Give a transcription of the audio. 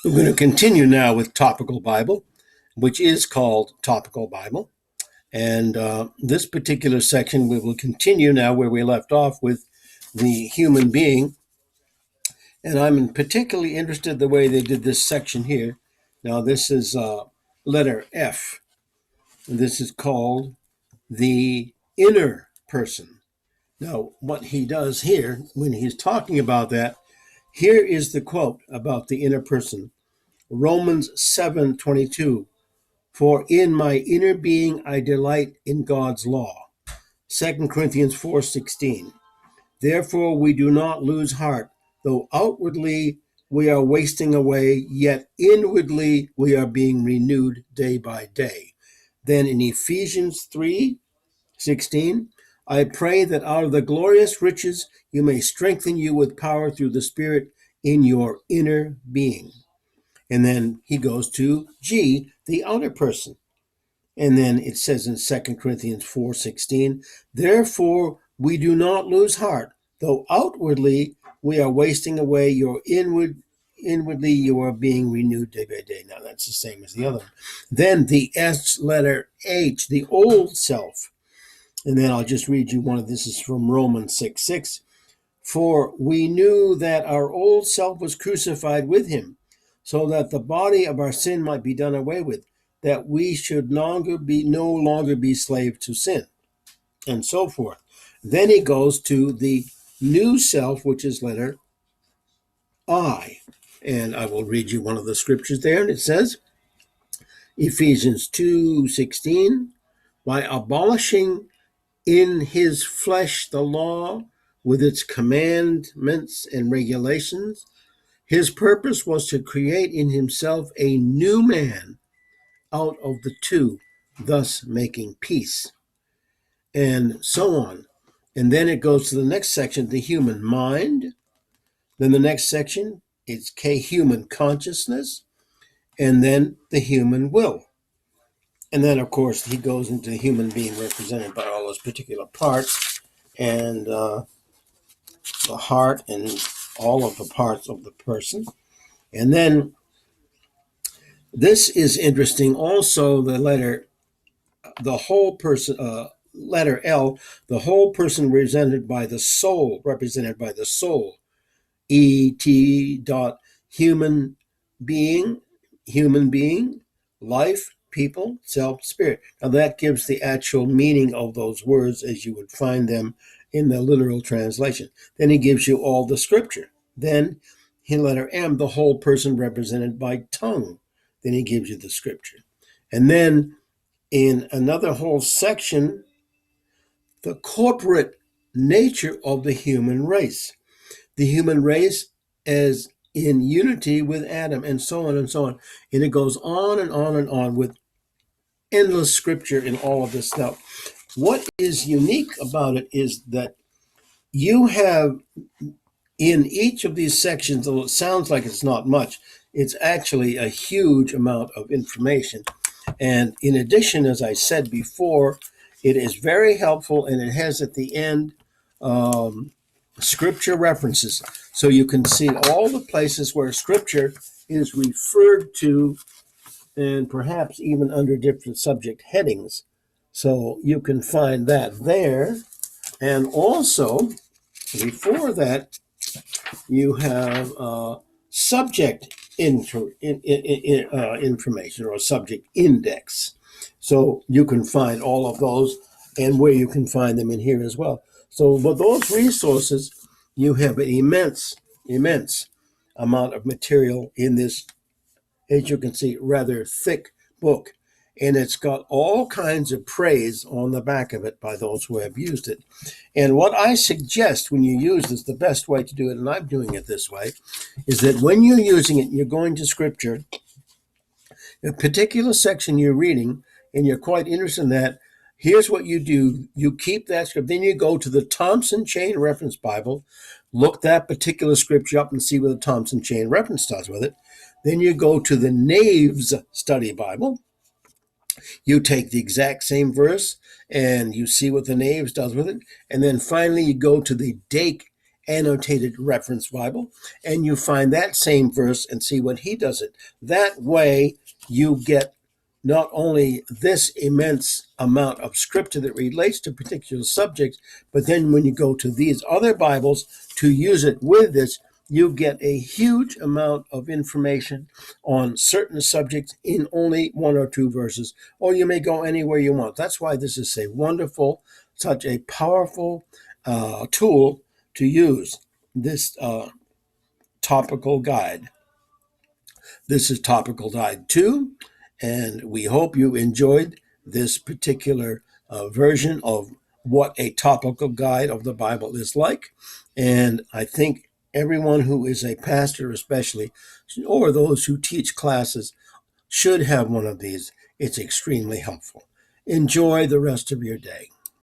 We're going to continue now with Topical Bible, which is called Topical Bible. And this particular section, we will continue now where we left off with the human being. And I'm particularly interested the way they did this section here. Now, this is letter F. This is called the inner person. Now, what he does here, when he's talking about that, here is the quote about the inner person. Romans 7:22. For in my inner being I delight in God's law. 2 Corinthians 4:16. Therefore we do not lose heart, though outwardly we are wasting away, yet inwardly we are being renewed day by day. Then in Ephesians 3:16, I pray that out of the glorious riches you may strengthen you with power through the Spirit in your inner being. And then he goes to G, the outer person. And then it says in 2 Corinthians 4:16, therefore we do not lose heart, though outwardly we are wasting away, inwardly you are being renewed day by day. Now that's the same as the other one. Then the S letter H, the old self. And then I'll just read you one of this is from Romans 6:6. For we knew that our old self was crucified with him, so that the body of our sin might be done away with, that we should no longer be slaves to sin, and so forth. Then he goes to the new self, which is letter I. And I will read you one of the scriptures there, and it says, Ephesians 2:16, by abolishing in his flesh the law with its commandments and regulations, his purpose was to create in himself a new man out of the two, thus making peace, and so on. And then it goes to the next section, the human mind. Then the next section is human consciousness, and then the human will. And then, of course, he goes into the human being represented by all those particular parts, and the heart and all of the parts of the person. And then this is interesting also, the whole person, letter L, the whole person represented by the soul, et dot human being, life, people, self, spirit. Now that gives the actual meaning of those words as you would find them in the literal translation. Then he gives you all the scripture. Then in letter M, the whole person represented by tongue. Then he gives you the scripture. And then in another whole section, the corporate nature of the human race. The human race as in unity with Adam, and so on and so on. And it goes on and on and on with endless scripture in all of this stuff. What is unique about it is that you have in each of these sections, though it sounds like it's not much, it's actually a huge amount of information. And in addition, as I said before, it is very helpful, and it has at the end scripture references. So you can see all the places where scripture is referred to, and perhaps even under different subject headings. So you can find that there. And also, before that, you have subject information, or subject index. So you can find all of those, and where you can find them in here as well. So with those resources, you have an immense amount of material in this, as you can see, rather thick book. And it's got all kinds of praise on the back of it by those who have used it. And what I suggest when you use this, the best way to do it, and I'm doing it this way, is that when you're using it, you're going to scripture, a particular section you're reading, and you're quite interested in that, here's what you do. You keep that script. Then you go to the Thompson Chain Reference Bible, look that particular scripture up and see what the Thompson Chain Reference does with it. Then you go to the Nave's Study Bible. You take the exact same verse and you see what the Nave's does with it. And then finally you go to the Dake annotated reference Bible, and you find that same verse and see what he does it. That way, you get not only this immense amount of scripture that relates to particular subjects, but then when you go to these other Bibles to use it with this, you get a huge amount of information on certain subjects in only one or two verses, or you may go anywhere you want. That's why this is a wonderful, such a powerful tool to use, this topical guide. This is Topical Guide 2, and we hope you enjoyed this particular version of what a topical guide of the Bible is like. And I think everyone who is a pastor, especially, or those who teach classes, should have one of these. It's extremely helpful. Enjoy the rest of your day.